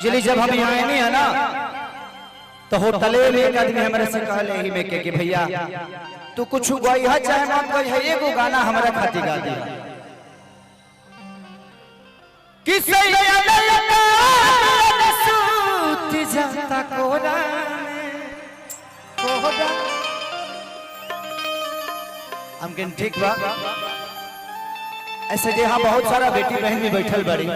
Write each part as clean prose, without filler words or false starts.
actually जब हम यहाँ नहीं है ना तो होटले में एक आदमी हमारे से कहले ही में कि भैया तू कुछ गई है चाहे मत गई है एगो गाना हमारा खातिर गा दिया कि जाता कोरा कोरा हमके ठीक बा ऐसे जहाँ बहुत सारा बेटी बहन भी बैठल बड़ी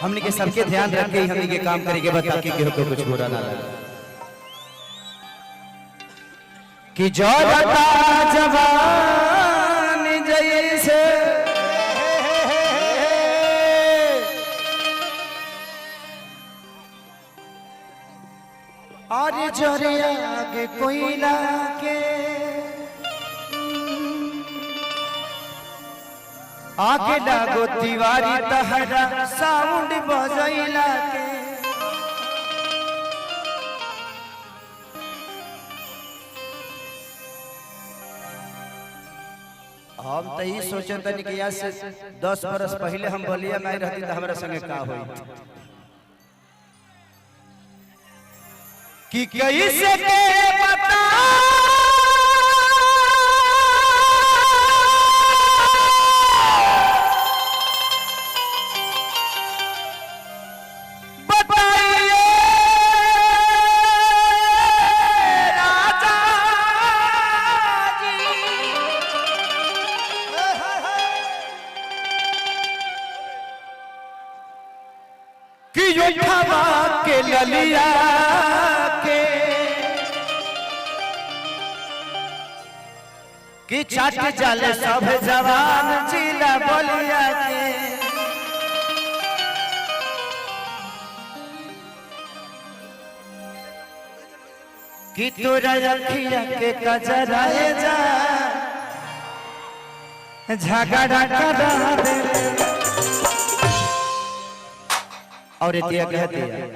हमने के सबके ध्यान रख के हमने के काम करेंगे बता के कुछ बुरा ना लगे कि जो लता जवान जैसे और जोरिया के कोयला के आगे लागो तिवारी तहरा साउंड बजैला के हम तो ही सोचत तनी कि आज से 10 बरस पहले हम बलिया नहीं रहती तो हमारा संगे का होई कि कैसे के बता कि यो खावा के ललिया के कि चाट जाले सब जवान जिला बलिया के कि तोरा अखिया के कजराए जा झगड़ा करा दे और दिया कहते हैं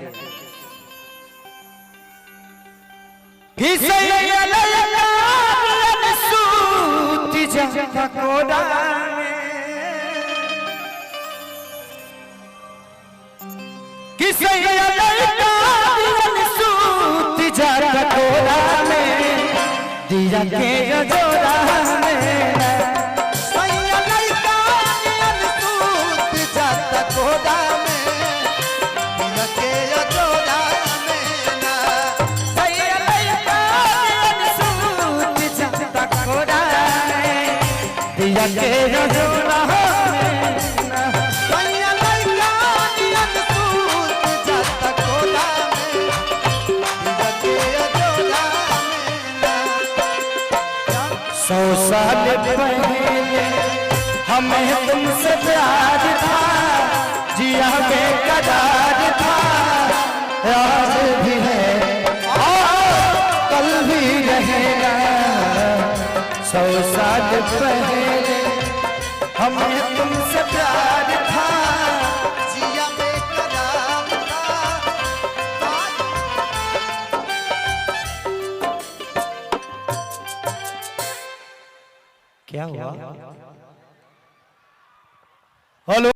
कि सूती जाता कोड़ा कि सूती जाता कोड़ा में दिया के जोड़ा में दिया के जोड़ा सौ साल पहले हमें तुमसे प्यार था जिया बेकरार था आज भी है और कल भी रहेगा 100 साल पहले हमें तुमसे प्यार था जिया बेकरार था क्या हुआ हेलो